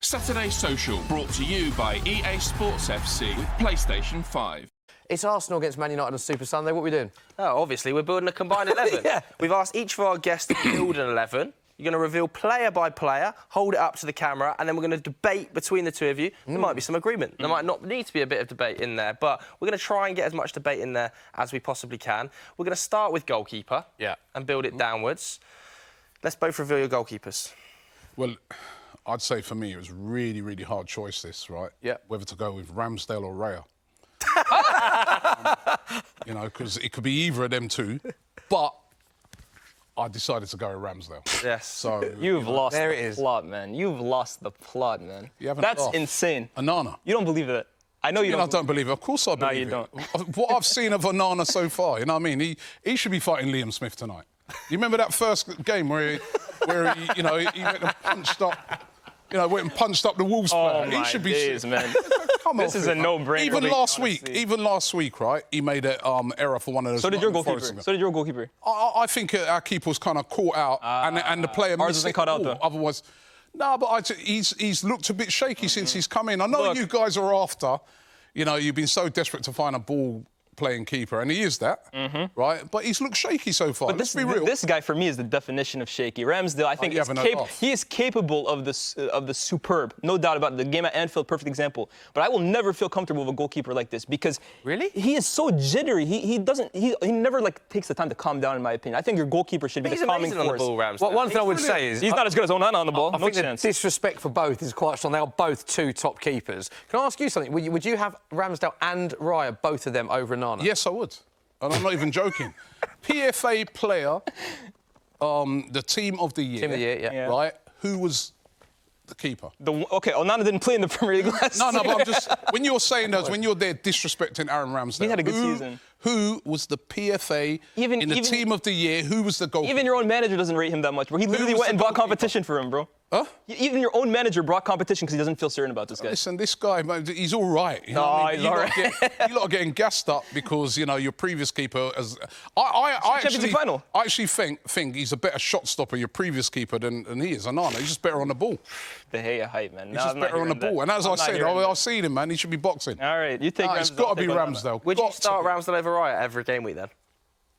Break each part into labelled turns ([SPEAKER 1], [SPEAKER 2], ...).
[SPEAKER 1] Saturday Social, brought to you by EA Sports FC with PlayStation 5.
[SPEAKER 2] It's Arsenal against Man United on Super Sunday. What are we doing?
[SPEAKER 3] Oh, obviously, we're building a combined 11.
[SPEAKER 2] Yeah.
[SPEAKER 3] We've asked each of our guests to build an 11. You're going to reveal player by player, hold it up to the camera, and then we're going to debate between the two of you. There might be some agreement. There might not need to be a bit of debate in there, but we're going to try and get as much debate in there as we possibly can. We're going to start with goalkeeper and build it downwards. Let's both reveal your goalkeepers.
[SPEAKER 4] Well, I'd say for me it was really, really hard choice, this, right?
[SPEAKER 2] Yeah.
[SPEAKER 4] Whether to go with Ramsdale or Raya. You know, because it could be either of them two, but I decided to go with Ramsdale.
[SPEAKER 3] Yes.
[SPEAKER 4] So
[SPEAKER 5] You've lost
[SPEAKER 2] There
[SPEAKER 5] the
[SPEAKER 2] it is.
[SPEAKER 5] plot, man. You've lost the plot, man.
[SPEAKER 4] You haven't
[SPEAKER 5] That's
[SPEAKER 4] lost.
[SPEAKER 5] insane.
[SPEAKER 4] Onana.
[SPEAKER 5] You don't believe it. I know you
[SPEAKER 4] I
[SPEAKER 5] don't.
[SPEAKER 4] don't believe it. Of course I believe
[SPEAKER 5] you
[SPEAKER 4] it. What I've seen of Onana so far, you know what I mean? He should be fighting Liam Smith tonight. You remember that first game where he went and punched up, went and punched up the Wolves player?
[SPEAKER 5] Oh, my
[SPEAKER 4] He should be
[SPEAKER 5] days, man.
[SPEAKER 4] Come
[SPEAKER 5] This
[SPEAKER 4] off
[SPEAKER 5] is
[SPEAKER 4] it,
[SPEAKER 5] a
[SPEAKER 4] man.
[SPEAKER 5] no-brainer.
[SPEAKER 4] Even last week, right? He made an error for one of those.
[SPEAKER 5] So did your
[SPEAKER 4] Nottingham
[SPEAKER 5] goalkeeper.
[SPEAKER 4] Forest. I think our keeper was kind of caught out, and the player
[SPEAKER 5] ours
[SPEAKER 4] missed
[SPEAKER 5] isn't
[SPEAKER 4] it.
[SPEAKER 5] caught out, though.
[SPEAKER 4] Otherwise, no. But he's looked a bit shaky since he's come in. I know you guys are after. You've been so desperate to find a ball-playing keeper, and he is that, right? But he's looked shaky so far.
[SPEAKER 5] But
[SPEAKER 4] Let's be real.
[SPEAKER 5] this guy, for me, is the definition of shaky. Ramsdale, I think, he is capable of the superb. No doubt about it. The game at Anfield, perfect example. But I will never feel comfortable with a goalkeeper like this because he is so jittery. He never takes the time to calm down, in my opinion. I think your goalkeeper should be the calming force.
[SPEAKER 3] On the ball, Ramsdale.
[SPEAKER 2] Well, one thing I would say is
[SPEAKER 5] he's not as good as Onana on the ball.
[SPEAKER 2] I
[SPEAKER 5] No
[SPEAKER 2] think
[SPEAKER 5] chance.
[SPEAKER 2] the disrespect for both is quite strong. They are both two top keepers. Can I ask you something? Would you have Ramsdale and Raya, both of them, over Onana?
[SPEAKER 4] Yes, I would. And I'm not even joking. PFA player, the team of the year.
[SPEAKER 2] Team of the year, yeah.
[SPEAKER 4] Right? Who was the keeper?
[SPEAKER 5] Okay, Onana didn't play in the Premier League last
[SPEAKER 4] No,
[SPEAKER 5] year.
[SPEAKER 4] but I'm just... When you're saying those, when you're there disrespecting Aaron Ramsdale...
[SPEAKER 5] He had a good season.
[SPEAKER 4] Who was the PFA in the team of the year? Who was the goalkeeper?
[SPEAKER 5] Even your own manager doesn't rate him that much, bro. He literally went and bought competition for him, bro.
[SPEAKER 4] Huh?
[SPEAKER 5] Even your own manager brought competition because he doesn't feel certain about this guy.
[SPEAKER 4] Listen, this guy, man, he's all right. You know what I mean?
[SPEAKER 5] He's all right.
[SPEAKER 4] You lot are getting gassed up because, your previous keeper... I actually think he's a better shot stopper, your previous keeper, than he is. Onana, he's just better on the ball.
[SPEAKER 5] The Gea hype, man.
[SPEAKER 4] He's just better on the ball. And as I said, I've seen him, man. He should be boxing.
[SPEAKER 5] All right, you take Ramsdale.
[SPEAKER 4] It's got to be Ramsdale.
[SPEAKER 3] Would you start Ramsdale over Raya every game week then?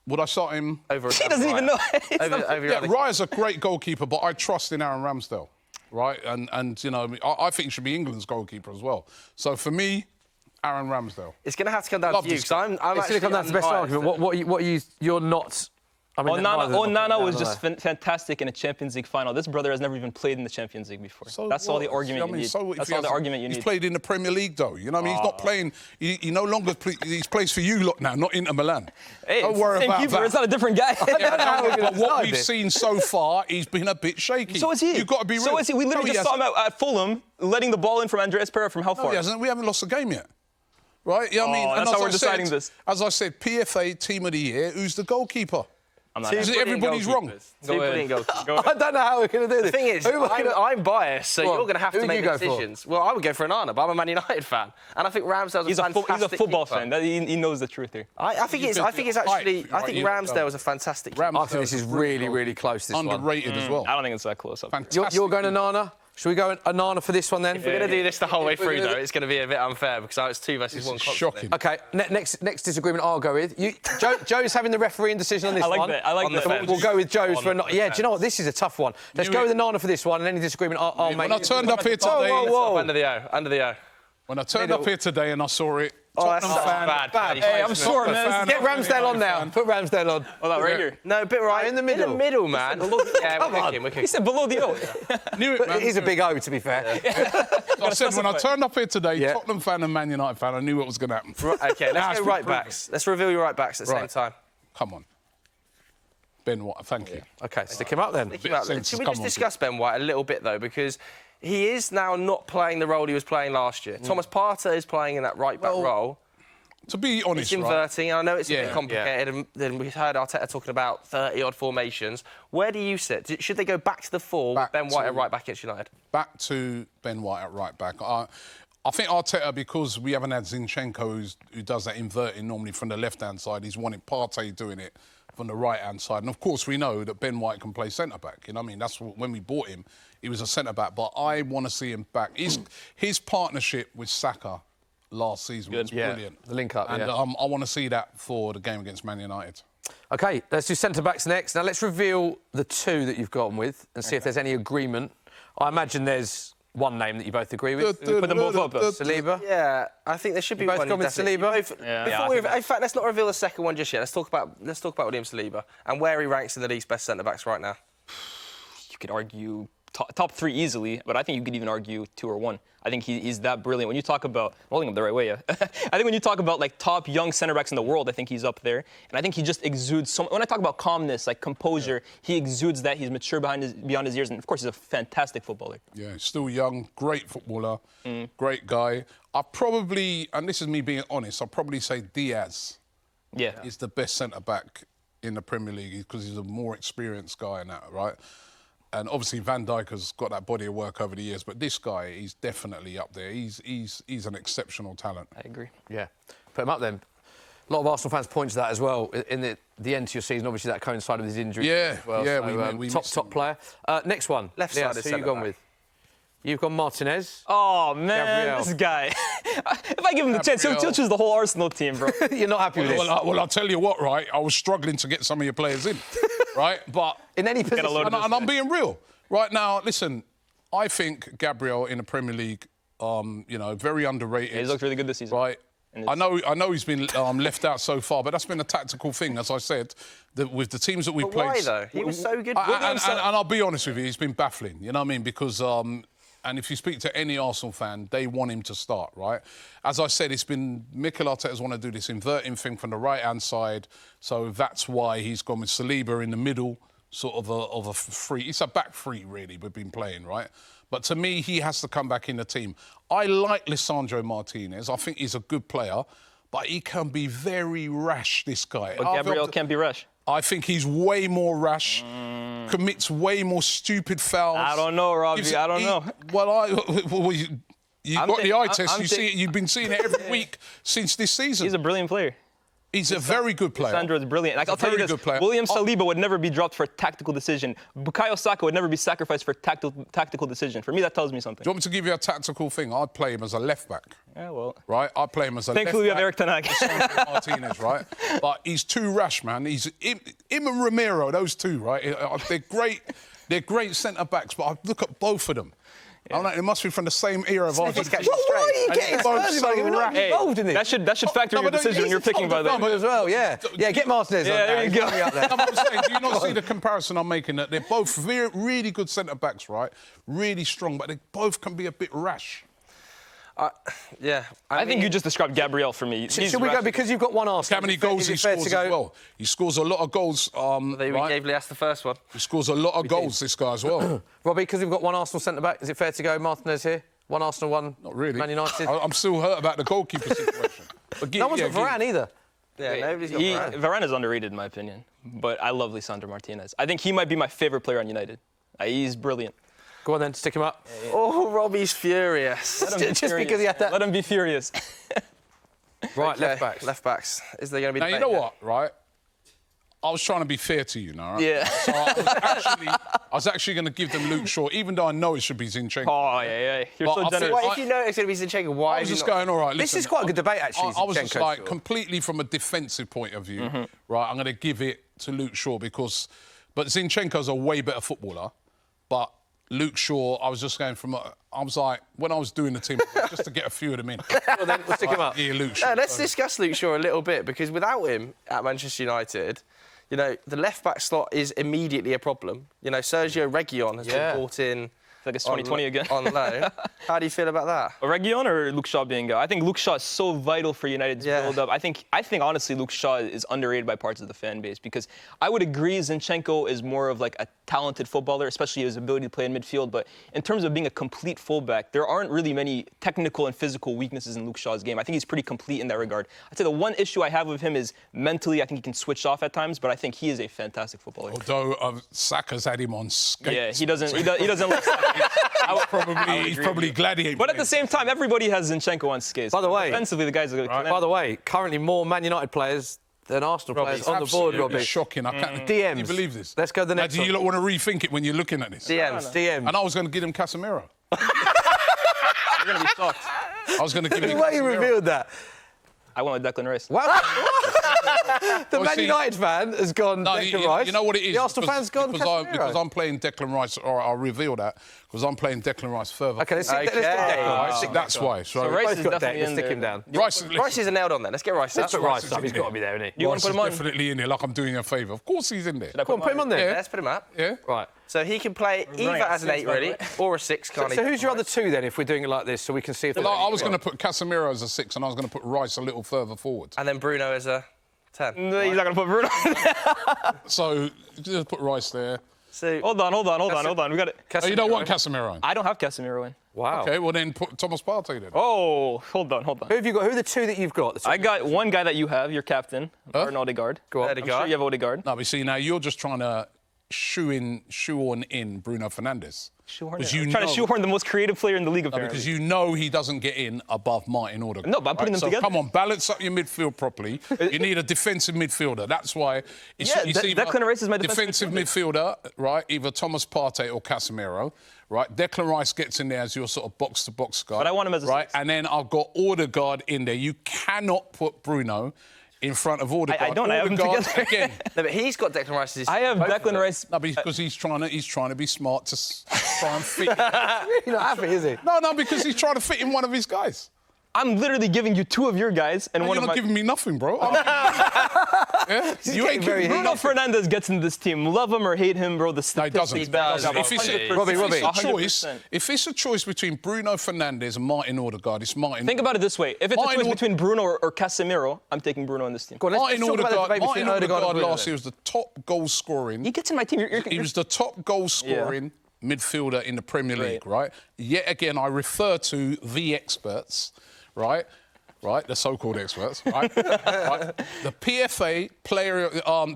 [SPEAKER 4] Would I start him?
[SPEAKER 3] Over
[SPEAKER 5] he doesn't even know.
[SPEAKER 4] Raya's a great goalkeeper, but I trust in Aaron Ramsdale, right? And I think he should be England's goalkeeper as well. So for me, Aaron Ramsdale.
[SPEAKER 3] It's going to have to come down to you because I'm
[SPEAKER 2] It's going to come down to the best argument. You're not...
[SPEAKER 5] Onana was just fantastic in a Champions League final. This brother has never even played in the Champions League before.
[SPEAKER 4] So
[SPEAKER 5] that's all the argument you need. That's all the argument you need.
[SPEAKER 4] He's played in the Premier League, though. You know what I mean? He's not playing... He no longer... He plays for you lot now, not Inter Milan.
[SPEAKER 5] Hey,
[SPEAKER 4] don't worry about
[SPEAKER 5] keeper.
[SPEAKER 4] that.
[SPEAKER 5] It's not a different guy.
[SPEAKER 4] But what we've seen so far, he's been a bit shaky.
[SPEAKER 5] So is he.
[SPEAKER 4] You've got to be real.
[SPEAKER 5] So is he. We literally just saw him at Fulham, letting the ball in from Andreas Pereira from how far?
[SPEAKER 4] No, he hasn't. We haven't lost a game yet. Right? You know what I mean?
[SPEAKER 5] That's how we're deciding this.
[SPEAKER 4] As I said, PFA Team of the Year, who's the goalkeeper? Everybody's wrong.
[SPEAKER 5] Go ahead.
[SPEAKER 2] I don't know how we're going to do this.
[SPEAKER 3] The thing is, I'm biased, so you're going to have to make decisions.
[SPEAKER 2] For?
[SPEAKER 3] Well, I would go for Onana, but I'm a Man United fan, and I think Ramsdale's a fantastic
[SPEAKER 5] He's a football
[SPEAKER 3] keeper.
[SPEAKER 5] fan. He knows the truth here.
[SPEAKER 3] I think Ramsdale is a fantastic keeper.
[SPEAKER 2] I think this is really, really close, this
[SPEAKER 4] Underrated as well.
[SPEAKER 5] I don't think it's that close.
[SPEAKER 2] You're going to Onana? Should we go Onana for this one then?
[SPEAKER 3] If we're going to do this the whole way through, though, it's going to be a bit unfair because it's 2 versus 1.
[SPEAKER 4] Shocking.
[SPEAKER 2] OK, next disagreement I'll go with. Joe's having the refereeing decision on this one.
[SPEAKER 5] I like that.
[SPEAKER 2] We'll go with Joe's for a... Yeah, do you know what? This is a tough one. Let's go with Onana for this one, and any disagreement I'll make...
[SPEAKER 4] When I turned up here today...
[SPEAKER 3] Under the O.
[SPEAKER 4] When I turned up here today and I saw it...
[SPEAKER 3] That's bad.
[SPEAKER 5] Hey, I'm sorry, man.
[SPEAKER 2] Get Ramsdale on now. Put Ramsdale on.
[SPEAKER 5] Hold on, right here.
[SPEAKER 3] No, a bit right.
[SPEAKER 2] In the middle.
[SPEAKER 3] In the middle, man. Yeah, we're cooking.
[SPEAKER 5] He said below the O.
[SPEAKER 4] Knew it, man.
[SPEAKER 2] It is a big O, to be fair.
[SPEAKER 4] I said when I turned up here today, Tottenham fan and Man United fan, I knew what was going to happen.
[SPEAKER 3] OK, let's go right backs. Let's reveal your right backs at the same time.
[SPEAKER 4] Come on. Ben White, thank you.
[SPEAKER 2] OK, stick him up then.
[SPEAKER 3] Should we just discuss Ben White a little bit, though, because he is now not playing the role he was playing last year. Thomas Partey is playing in that right-back role.
[SPEAKER 4] To be honest,
[SPEAKER 3] it's inverting. I know it's a bit complicated, and then we heard Arteta talking about 30-odd formations. Where do you sit? Should they go back to the 4 with Ben White at right-back against United?
[SPEAKER 4] Back to Ben White at right-back. I think Arteta, because we haven't had Zinchenko who does that inverting normally from the left-hand side, he's wanted Partey doing it from the right-hand side. And, of course, we know that Ben White can play centre-back. You know what I mean? That's when we bought him, he was a centre-back. But I want to see him back. His partnership with Saka last season was brilliant.
[SPEAKER 2] The link-up,
[SPEAKER 4] and, I want to see that for the game against Man United.
[SPEAKER 2] OK, let's do centre-backs next. Now, let's reveal the two that you've gone with and see if there's any agreement. I imagine there's one name that you both agree with.
[SPEAKER 5] We put them both up.
[SPEAKER 2] Saliba?
[SPEAKER 3] Yeah, I think there should be
[SPEAKER 2] both
[SPEAKER 3] one.
[SPEAKER 2] gone with Saliba?
[SPEAKER 3] In fact, let's not reveal the second one just yet. Let's talk about William Saliba and where he ranks in the league's best centre-backs right now.
[SPEAKER 5] You could argue top 3 easily, but I think you could even argue 2 or 1. I think he's that brilliant. When you talk about, I'm holding him the right way, yeah. I think when you talk about like top young center backs in the world, I think he's up there. And I think he just exudes when I talk about calmness, like composure, he exudes that. He's mature beyond his years, and of course he's a fantastic footballer. Yeah,
[SPEAKER 4] still young, great footballer, great guy. I probably, and this is me being honest, I'll probably say Diaz is the best centre back in the Premier League because he's a more experienced guy in that, right? And obviously Van Dijk has got that body of work over the years, but this guy, he's definitely up there. He's an exceptional talent.
[SPEAKER 5] I agree.
[SPEAKER 2] Yeah. Put him up then. A lot of Arsenal fans point to that as well in the end to your season. Obviously, that coincided with his injury.
[SPEAKER 4] Yeah,
[SPEAKER 2] as well.
[SPEAKER 4] yeah.
[SPEAKER 2] So,
[SPEAKER 4] we
[SPEAKER 2] top player. Next one.
[SPEAKER 3] Left-sided
[SPEAKER 2] who you gone with? You've gone Martinez.
[SPEAKER 5] Oh, man,
[SPEAKER 2] Gabriel.
[SPEAKER 5] this guy. If I give him the chance, he'll choose the whole Arsenal team, bro.
[SPEAKER 2] You're not happy with this?
[SPEAKER 4] Well, I'll tell you what, right? I was struggling to get some of your players in, right? But
[SPEAKER 2] in any position.
[SPEAKER 4] And I'm being real. Right now, listen, I think Gabriel in the Premier League, very underrated.
[SPEAKER 5] Yeah, he's looked really good this season.
[SPEAKER 4] Right. I know he's been left out so far, but that's been a tactical thing, as I said, with the teams that we played.
[SPEAKER 3] Why, though? He was so good.
[SPEAKER 4] And I'll be honest with you, he's been baffling, you know what I mean? Because, and if you speak to any Arsenal fan, they want him to start, right? As I said, it's been Mikel Arteta's want to do this inverting thing from the right-hand side, so that's why he's gone with Saliba in the middle, sort of a free. It's a back three, really, we've been playing, right? But to me, he has to come back in the team. I like Lisandro Martinez. I think he's a good player, but he can be very rash, this guy.
[SPEAKER 5] But Gabriel can't be rash.
[SPEAKER 4] I think he's way more rash, commits way more stupid fouls.
[SPEAKER 5] I don't know, Robbie. I don't know.
[SPEAKER 4] Well, you got the eye test. You see it. You've been seeing it every week since this season.
[SPEAKER 5] He's a brilliant player.
[SPEAKER 4] He's a very good player.
[SPEAKER 5] Sandro is brilliant. Like, I'll tell you this, William Saliba would never be dropped for a tactical decision. Bukayo Saka would never be sacrificed for a tactical decision. For me, that tells me something.
[SPEAKER 4] Do you want me to give you a tactical thing? I'd play him as a left-back.
[SPEAKER 5] Yeah, well.
[SPEAKER 4] Right? I'd play him as a
[SPEAKER 5] Thankfully, we have Eric Ten Hag.
[SPEAKER 4] Martinez, right? But he's too rash, man. Him and Romero, those two, right? They're great centre-backs, but I look at both of them. Yeah. I don't know, it must be from the same era of Arsenal.
[SPEAKER 2] Why are you getting involved in this?
[SPEAKER 5] That should factor in your decision when you're picking, by the way.
[SPEAKER 2] As well, yeah. Yeah, get Martinez on
[SPEAKER 5] there you go.
[SPEAKER 4] I'm saying, do you not see the comparison I'm making? That they're both really good centre-backs, right? Really strong, but they both can be a bit rash.
[SPEAKER 5] I think you just described Gabriel for me.
[SPEAKER 2] Should we go, because you've got one Arsenal?
[SPEAKER 4] How many goals he scores as well? He scores a lot of goals.
[SPEAKER 3] We gave Lias the first one.
[SPEAKER 4] He scores a lot of goals, this guy, as well.
[SPEAKER 2] Robbie, because we've got one Arsenal centre-back, is it fair to go Martinez here? One Arsenal, one
[SPEAKER 4] Not really.
[SPEAKER 2] Man United?
[SPEAKER 4] I'm still hurt about the goalkeeper situation.
[SPEAKER 2] No one's got Varane either.
[SPEAKER 3] Yeah, nobody's got Varane.
[SPEAKER 5] Varane is underrated, in my opinion. But I love Lisandro Martinez. I think he might be my favourite player on United. He's brilliant.
[SPEAKER 2] Go on then, stick him up.
[SPEAKER 3] Yeah. Oh, Robbie's furious.
[SPEAKER 2] Just because he had that.
[SPEAKER 5] Let him be furious.
[SPEAKER 2] Right,
[SPEAKER 3] okay.
[SPEAKER 2] left-backs.
[SPEAKER 3] Left-backs. Is there going to be...
[SPEAKER 4] Now, you know what, right? I was trying to be fair to you now, right?
[SPEAKER 5] Yeah.
[SPEAKER 4] So I was actually going to give them Luke Shaw, even though I know it should be Zinchenko.
[SPEAKER 5] Oh, yeah. You're so generous.
[SPEAKER 3] Well, if you know it's going to be Zinchenko, why...
[SPEAKER 4] I was just going, all right, listen.
[SPEAKER 2] This is quite a good debate, actually,
[SPEAKER 4] I was just like, completely from a defensive point of view, right, I'm going to give it to Luke Shaw because... But Zinchenko's a way better footballer, but... Luke Shaw, I was just going from... I was like, when I was doing the team, just to get a few of them in.
[SPEAKER 2] Well, then, we'll stick him up.
[SPEAKER 4] Yeah, Luke Shaw.
[SPEAKER 3] No, let's discuss Luke Shaw a little bit, because without him at Manchester United, you know, the left-back slot is immediately a problem. You know, Sergio Reguilon has been brought in...
[SPEAKER 5] Like it's 2020 again.
[SPEAKER 3] On loan. How do you feel about that?
[SPEAKER 5] Reguilon or Luke Shaw being I think Luke Shaw is so vital for United's build-up. I think honestly Luke Shaw is underrated by parts of the fan base, because I would agree Zinchenko is more of like a talented footballer, especially his ability to play in midfield. But in terms of being a complete fullback, there aren't really many technical and physical weaknesses in Luke Shaw's game. I think he's pretty complete in that regard. I'd say the one issue I have with him is mentally, I think he can switch off at times, but I think he is a fantastic footballer.
[SPEAKER 4] Although Saka's had him on skates.
[SPEAKER 5] Yeah, he doesn't like Saka.
[SPEAKER 4] He's probably gladiating.
[SPEAKER 5] But at the same time, everybody has Zinchenko on skates.
[SPEAKER 2] By the way-
[SPEAKER 5] defensively, the guys are going to
[SPEAKER 2] By the way, currently more Man United players than Arsenal players on the board, Robbie.
[SPEAKER 4] Shocking. I can't
[SPEAKER 2] DMs.
[SPEAKER 4] Can you believe this?
[SPEAKER 2] Let's go to the next
[SPEAKER 4] Do you
[SPEAKER 2] one.
[SPEAKER 4] lot want to rethink it when you're looking at this?
[SPEAKER 2] DMs.
[SPEAKER 4] And I was going to give him Casemiro.
[SPEAKER 5] You're going to be shocked.
[SPEAKER 4] I was going to give him
[SPEAKER 2] The way you
[SPEAKER 4] Casemiro.
[SPEAKER 2] revealed that.
[SPEAKER 5] I went with Declan Rice.
[SPEAKER 2] Wow. The
[SPEAKER 4] Well,
[SPEAKER 2] Man
[SPEAKER 4] see-
[SPEAKER 2] United fan has gone
[SPEAKER 4] No,
[SPEAKER 2] Declan Rice.
[SPEAKER 4] you know what it is?
[SPEAKER 2] The Arsenal fan's gone
[SPEAKER 4] because
[SPEAKER 2] Casemiro.
[SPEAKER 4] I'm playing Declan Rice, or I'll reveal that, because I'm playing Declan Rice further.
[SPEAKER 2] Okay, let's get
[SPEAKER 3] Okay.
[SPEAKER 2] Declan Rice.
[SPEAKER 4] Right, that's why. So,
[SPEAKER 5] So Rice
[SPEAKER 2] Both
[SPEAKER 5] is
[SPEAKER 2] got Deck.
[SPEAKER 5] definitely
[SPEAKER 2] Let's
[SPEAKER 5] in
[SPEAKER 2] stick
[SPEAKER 5] there.
[SPEAKER 2] him down.
[SPEAKER 3] Rice is nailed on then. Let's get Rice.
[SPEAKER 2] Let's
[SPEAKER 3] That's
[SPEAKER 2] put Rice
[SPEAKER 4] is
[SPEAKER 2] up. He's
[SPEAKER 4] in
[SPEAKER 2] got
[SPEAKER 4] there.
[SPEAKER 2] to be there, isn't he?
[SPEAKER 5] You want
[SPEAKER 4] Rice
[SPEAKER 5] to put
[SPEAKER 4] is
[SPEAKER 5] him on?
[SPEAKER 4] definitely in there, like I'm doing you a favour. Of course he's in there.
[SPEAKER 2] Go on, put him on there.
[SPEAKER 3] Let's put him up.
[SPEAKER 4] Yeah.
[SPEAKER 2] Right.
[SPEAKER 3] So he can play either
[SPEAKER 5] running
[SPEAKER 3] as an
[SPEAKER 5] at
[SPEAKER 3] 8,
[SPEAKER 5] six, by the
[SPEAKER 3] really,
[SPEAKER 5] way.
[SPEAKER 3] or a 6, can't he?
[SPEAKER 2] So who's your other two then, if we're doing it like this, so we can see if there's
[SPEAKER 4] Well, I
[SPEAKER 2] any-
[SPEAKER 4] was going to put Casemiro as a 6, and I was going to put Rice a little further forward.
[SPEAKER 3] And then Bruno as a 10.
[SPEAKER 5] No, he's not going to put Bruno in there.
[SPEAKER 4] So just put Rice there.
[SPEAKER 3] So
[SPEAKER 5] Hold on. We got it.
[SPEAKER 4] Oh, you don't want Casemiro in?
[SPEAKER 5] I don't have Casemiro in.
[SPEAKER 2] Wow.
[SPEAKER 4] Okay, well then put Thomas Partey then.
[SPEAKER 5] Oh, hold on.
[SPEAKER 2] Who have you got? Who are the two that you've got? The two-
[SPEAKER 5] I got one guy that you have, your captain, Martin Odegaard.
[SPEAKER 2] Go on.
[SPEAKER 5] I'm sure you have Odegaard.
[SPEAKER 4] No, but see, now you're just trying to shoehorn in Bruno Fernandes.
[SPEAKER 5] Shoehorn
[SPEAKER 4] Because
[SPEAKER 5] it.
[SPEAKER 4] you
[SPEAKER 5] I'm trying to
[SPEAKER 4] know-
[SPEAKER 5] shoehorn the most creative player in the league, apparently.
[SPEAKER 4] Because you know he doesn't get in above Martin Odegaard.
[SPEAKER 5] No, but I'm putting them
[SPEAKER 4] so
[SPEAKER 5] together.
[SPEAKER 4] come on, balance up your midfield properly. You need a defensive midfielder. That's why it's
[SPEAKER 5] Yeah,
[SPEAKER 4] it's either
[SPEAKER 5] Declan Rice is my
[SPEAKER 4] defensive midfielder, right? Either Thomas Partey or Casemiro, right? Declan Rice gets in there as your sort of box-to-box guy.
[SPEAKER 5] But I want him as a
[SPEAKER 4] right,
[SPEAKER 5] 6.
[SPEAKER 4] and then I've got Odegaard in there. You cannot put Bruno in front of Odegaard.
[SPEAKER 5] I don't. I have them
[SPEAKER 4] Odegaard,
[SPEAKER 5] together.
[SPEAKER 4] again.
[SPEAKER 3] no, but he's got Declan Rice as his
[SPEAKER 5] I have Declan Rice.
[SPEAKER 4] No, because he's trying to be smart to try and fit.
[SPEAKER 2] You're not happy, is he?
[SPEAKER 4] No, because he's trying to fit in one of his guys.
[SPEAKER 5] I'm literally giving you 2 of your guys and
[SPEAKER 4] No,
[SPEAKER 5] one
[SPEAKER 4] you're
[SPEAKER 5] of
[SPEAKER 4] not
[SPEAKER 5] my.
[SPEAKER 4] giving me nothing, bro. Yeah? You ain't
[SPEAKER 2] very
[SPEAKER 4] giving me
[SPEAKER 5] Bruno
[SPEAKER 4] nothing.
[SPEAKER 5] Fernandes gets into this team. Love him or hate him, bro. The
[SPEAKER 4] No, he doesn't.
[SPEAKER 5] statistics back up.
[SPEAKER 4] If it's a,
[SPEAKER 5] 100%.
[SPEAKER 2] Robbie.
[SPEAKER 4] if it's a choice between Bruno Fernandes and Martin Odegaard, it's Martin.
[SPEAKER 5] Think about it this way: if it's a
[SPEAKER 4] Martin
[SPEAKER 5] choice
[SPEAKER 4] Ode-
[SPEAKER 5] between Bruno or Casemiro, I'm taking Bruno in this team.
[SPEAKER 2] Go on, let's
[SPEAKER 4] Martin
[SPEAKER 2] talk about the
[SPEAKER 4] Odegaard,
[SPEAKER 2] debate between
[SPEAKER 4] Martin
[SPEAKER 2] Odegaard and
[SPEAKER 4] Odegaard
[SPEAKER 2] Bruno
[SPEAKER 4] last
[SPEAKER 2] then.
[SPEAKER 4] year was the top goal scoring.
[SPEAKER 5] He gets in my team.
[SPEAKER 4] He was the top goal scoring midfielder in the Premier League, right? Yet again, I refer to the experts, right? Right, the so-called experts, right? Right. The PFA player,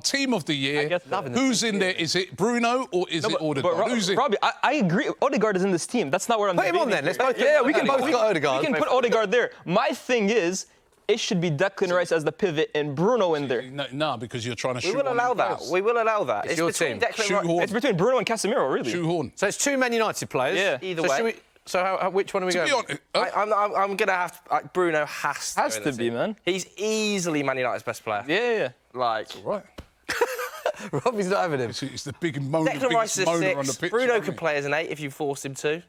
[SPEAKER 4] team of the year.
[SPEAKER 5] guess
[SPEAKER 4] Who's in there? Is it Bruno or is it Odegaard? Who's in?
[SPEAKER 5] Robbie, I agree. Odegaard is in this team. That's not where I'm.
[SPEAKER 2] Put him on
[SPEAKER 5] debating
[SPEAKER 2] then. Let's
[SPEAKER 5] here.
[SPEAKER 2] both
[SPEAKER 5] Yeah,
[SPEAKER 2] put-
[SPEAKER 5] we can
[SPEAKER 2] both
[SPEAKER 5] both
[SPEAKER 2] got Odegaard.
[SPEAKER 5] We can put Odegaard there. My thing is, it should be Declan Rice as the pivot and Bruno in there.
[SPEAKER 4] No, because you're trying to shoot.
[SPEAKER 3] We will allow that. We will allow that. It's
[SPEAKER 2] your
[SPEAKER 3] between
[SPEAKER 2] team.
[SPEAKER 3] Declan Rice.
[SPEAKER 4] Shoehorn.
[SPEAKER 5] It's between Bruno and Casemiro, really.
[SPEAKER 4] Shoehorn.
[SPEAKER 2] So it's 2 Man United players.
[SPEAKER 5] Yeah.
[SPEAKER 3] Either
[SPEAKER 2] so
[SPEAKER 3] way.
[SPEAKER 2] should we- So which one are we
[SPEAKER 4] To
[SPEAKER 2] going?
[SPEAKER 4] be
[SPEAKER 2] with?
[SPEAKER 4] honest,
[SPEAKER 3] I'm going to have to... Bruno has to
[SPEAKER 5] Has
[SPEAKER 3] go in
[SPEAKER 5] to
[SPEAKER 3] the
[SPEAKER 5] be,
[SPEAKER 3] team.
[SPEAKER 5] man.
[SPEAKER 3] He's easily Man United's best player.
[SPEAKER 5] Yeah.
[SPEAKER 3] Like...
[SPEAKER 4] right.
[SPEAKER 2] Robbie's not having him.
[SPEAKER 4] It's the big moaner,
[SPEAKER 3] Declan Rice
[SPEAKER 4] biggest
[SPEAKER 3] is a
[SPEAKER 4] moaner on the
[SPEAKER 3] 6.
[SPEAKER 4] pitch.
[SPEAKER 3] Bruno
[SPEAKER 4] you know
[SPEAKER 3] could
[SPEAKER 4] what
[SPEAKER 3] play as an 8 if you forced him to.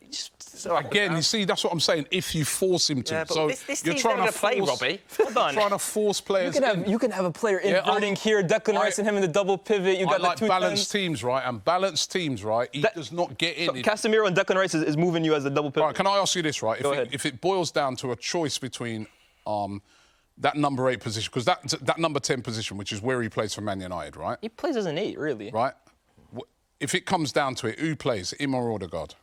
[SPEAKER 4] Again, you see, that's what I'm saying. If you force him to,
[SPEAKER 3] Yeah, but
[SPEAKER 4] so
[SPEAKER 3] this
[SPEAKER 4] you're
[SPEAKER 3] team's
[SPEAKER 4] trying
[SPEAKER 3] never
[SPEAKER 4] to
[SPEAKER 3] play,
[SPEAKER 4] force,
[SPEAKER 3] Robbie.
[SPEAKER 5] Hold on.
[SPEAKER 4] trying to force players.
[SPEAKER 5] You can have a player
[SPEAKER 4] Yeah,
[SPEAKER 5] inverting here, Declan Rice and him in the double pivot. You
[SPEAKER 4] I
[SPEAKER 5] got
[SPEAKER 4] like
[SPEAKER 5] the 2
[SPEAKER 4] balanced teams, right? And balanced teams, right? He does not get in.
[SPEAKER 5] So Casemiro and Declan Rice is moving you as a double pivot.
[SPEAKER 4] Right, can I ask you this, right?
[SPEAKER 5] Go ahead.
[SPEAKER 4] If it boils down to a choice between that number 8 position, because that number 10 position, which is where he plays for Man United, right?
[SPEAKER 5] He plays as an 8, really.
[SPEAKER 4] Right? If it comes down to it, who plays, him or Odegaard?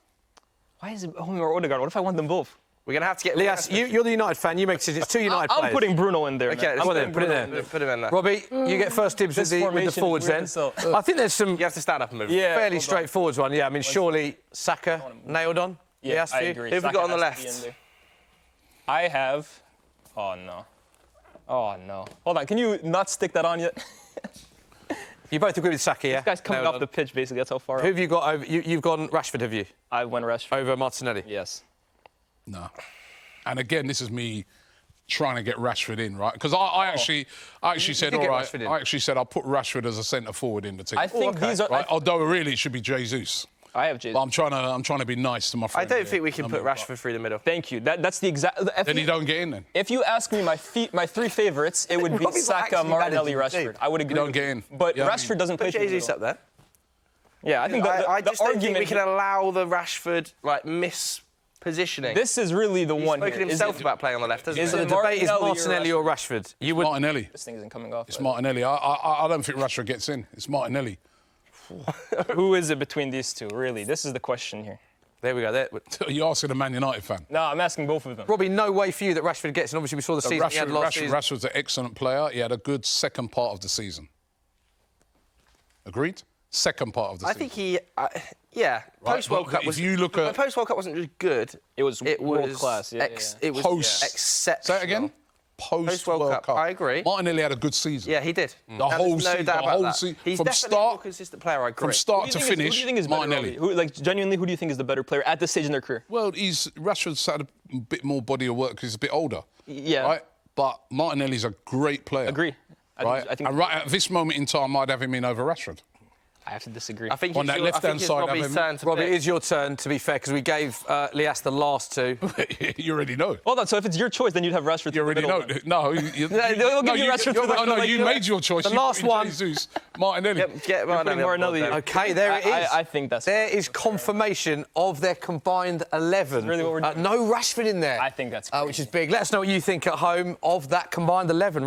[SPEAKER 5] Why is it home or Odegaard? What if I want them both?
[SPEAKER 3] We're going to have to get...
[SPEAKER 2] Lias, you're the United fan. You make decisions. It's 2 United
[SPEAKER 5] I'm
[SPEAKER 2] players.
[SPEAKER 5] putting Bruno in there.
[SPEAKER 3] Okay,
[SPEAKER 5] man.
[SPEAKER 3] let's
[SPEAKER 5] I'm
[SPEAKER 3] put
[SPEAKER 2] put it
[SPEAKER 5] putting
[SPEAKER 2] there.
[SPEAKER 3] Put him in there.
[SPEAKER 2] Robbie, you get first dibs with the
[SPEAKER 5] formation
[SPEAKER 2] forwards
[SPEAKER 5] is
[SPEAKER 2] then.
[SPEAKER 5] weird as hell.
[SPEAKER 2] I think there's some
[SPEAKER 3] You have to stand up and move.
[SPEAKER 5] Yeah.
[SPEAKER 2] fairly
[SPEAKER 5] hold on.
[SPEAKER 2] straightforward one. Yeah, I mean, surely Saka nailed on.
[SPEAKER 5] Yeah,
[SPEAKER 2] Lias,
[SPEAKER 5] I
[SPEAKER 2] for you?
[SPEAKER 5] agree.
[SPEAKER 3] Who have we
[SPEAKER 5] Saka
[SPEAKER 3] got on the
[SPEAKER 5] has to be
[SPEAKER 3] left?
[SPEAKER 5] in there. I have... Oh, no. Oh, no. Hold on. Can you not stick that on yet?
[SPEAKER 2] You both agree with Saka, yeah?
[SPEAKER 5] This guy's coming
[SPEAKER 2] Nailed
[SPEAKER 5] off
[SPEAKER 2] on.
[SPEAKER 5] the pitch, basically. That's how far
[SPEAKER 2] Who
[SPEAKER 5] up.
[SPEAKER 2] have you got over? You've gone Rashford, have you?
[SPEAKER 5] I went Rashford.
[SPEAKER 2] Over Martinelli?
[SPEAKER 5] Yes.
[SPEAKER 4] No. And again, this is me trying to get Rashford in, right? Because I actually said,
[SPEAKER 2] did
[SPEAKER 4] all
[SPEAKER 2] get
[SPEAKER 4] right,
[SPEAKER 2] Rashford in.
[SPEAKER 4] I actually said I'll put Rashford as a centre forward in the team.
[SPEAKER 5] I think these are...
[SPEAKER 4] right? Although really it should be Jesus.
[SPEAKER 5] I have Jesus.
[SPEAKER 4] But I'm trying to be nice to my
[SPEAKER 3] I
[SPEAKER 4] friend.
[SPEAKER 3] don't
[SPEAKER 4] here.
[SPEAKER 3] think we can put Rashford through the middle.
[SPEAKER 5] Thank you. That's the exact...
[SPEAKER 4] Then he don't get in then.
[SPEAKER 5] If you ask me my 3 favorites, it would be
[SPEAKER 3] Robbie's not
[SPEAKER 5] Saka,
[SPEAKER 3] actually
[SPEAKER 5] Martinelli,
[SPEAKER 3] managing the
[SPEAKER 5] Rashford. I would agree.
[SPEAKER 4] don't
[SPEAKER 5] with
[SPEAKER 4] get
[SPEAKER 5] you.
[SPEAKER 4] in.
[SPEAKER 5] But
[SPEAKER 4] Yeah, I mean-
[SPEAKER 5] Rashford doesn't play
[SPEAKER 3] Put
[SPEAKER 5] through the
[SPEAKER 3] Jesus
[SPEAKER 5] middle.
[SPEAKER 3] up there.
[SPEAKER 5] Yeah, I think
[SPEAKER 3] I
[SPEAKER 5] the
[SPEAKER 3] just don't think
[SPEAKER 5] argument
[SPEAKER 3] we can
[SPEAKER 5] here-
[SPEAKER 3] allow the Rashford mispositioning.
[SPEAKER 5] This is really the
[SPEAKER 3] He's
[SPEAKER 5] one
[SPEAKER 3] spoken
[SPEAKER 5] here.
[SPEAKER 3] himself
[SPEAKER 5] Is it-
[SPEAKER 3] about playing on the left, hasn't
[SPEAKER 5] is
[SPEAKER 3] he?
[SPEAKER 2] So
[SPEAKER 5] it
[SPEAKER 2] the debate is
[SPEAKER 5] Martinelli or
[SPEAKER 2] Martinelli or Rashford. You would.
[SPEAKER 4] Martinelli.
[SPEAKER 5] This thing isn't coming off.
[SPEAKER 4] It's Martinelli. I don't think Rashford gets in. It's Martinelli.
[SPEAKER 5] Who is it between these two, really? This is the question here.
[SPEAKER 2] There we go. There.
[SPEAKER 4] You're asking a Man United fan.
[SPEAKER 5] No, I'm asking both of them.
[SPEAKER 2] Robbie, no way for you that Rashford gets in. Obviously, we saw the season he had last season.
[SPEAKER 4] Rashford's an excellent player. He had a good second part of the season. Agreed? Second part of the
[SPEAKER 3] I
[SPEAKER 4] season.
[SPEAKER 3] think Yeah, post-World
[SPEAKER 4] but
[SPEAKER 3] Cup
[SPEAKER 4] if
[SPEAKER 3] was...
[SPEAKER 4] you look at-
[SPEAKER 3] Post-World Cup wasn't just good.
[SPEAKER 5] It was world class. Yeah,
[SPEAKER 3] It was
[SPEAKER 4] Post.
[SPEAKER 3] exceptional.
[SPEAKER 4] Say it again.
[SPEAKER 3] Post-World Cup. I agree.
[SPEAKER 4] Martinelli had a good season.
[SPEAKER 3] Yeah, he did.
[SPEAKER 4] The whole
[SPEAKER 3] There's no
[SPEAKER 4] season.
[SPEAKER 3] doubt
[SPEAKER 4] The
[SPEAKER 3] about
[SPEAKER 4] whole
[SPEAKER 3] that.
[SPEAKER 4] season.
[SPEAKER 3] He's
[SPEAKER 4] From
[SPEAKER 3] definitely a more
[SPEAKER 4] start.
[SPEAKER 3] consistent player, I agree.
[SPEAKER 4] From start to
[SPEAKER 5] Who
[SPEAKER 4] finish,
[SPEAKER 5] do you think is better,
[SPEAKER 4] Martinelli.
[SPEAKER 5] Robbie? Like, genuinely, who do you think is the better player at this stage in their career?
[SPEAKER 4] Well, Rashford's had a bit more body of work because he's a bit older.
[SPEAKER 5] Yeah.
[SPEAKER 4] Right? But Martinelli's a great player.
[SPEAKER 5] Agree.
[SPEAKER 4] Right?
[SPEAKER 5] I think
[SPEAKER 4] And right at this moment in time, I'd have him in over Rashford.
[SPEAKER 5] I have to disagree.
[SPEAKER 3] I think
[SPEAKER 4] On that left-hand side,
[SPEAKER 3] Robbie's turn to
[SPEAKER 2] Robbie,
[SPEAKER 3] pick.
[SPEAKER 2] it is your turn, to be fair, because we gave Lyes the last two.
[SPEAKER 4] You already know.
[SPEAKER 5] Hold on, so if it's your choice, then you'd have Rashford.
[SPEAKER 4] You already know. No,
[SPEAKER 5] They'll give you Rashford for the-
[SPEAKER 4] no,
[SPEAKER 5] like,
[SPEAKER 4] you made your choice.
[SPEAKER 2] The
[SPEAKER 4] You
[SPEAKER 2] last
[SPEAKER 4] put in
[SPEAKER 2] one.
[SPEAKER 4] Jesus, Martinelli.
[SPEAKER 3] Get Martinelli.
[SPEAKER 5] Martinelli.
[SPEAKER 2] OK, there it is.
[SPEAKER 5] I think that's...
[SPEAKER 2] There is confirmation of their combined 11.
[SPEAKER 5] really what we're doing.
[SPEAKER 2] No Rashford in there.
[SPEAKER 5] I think that's
[SPEAKER 2] which is big. Let us know what you think at home of that combined 11.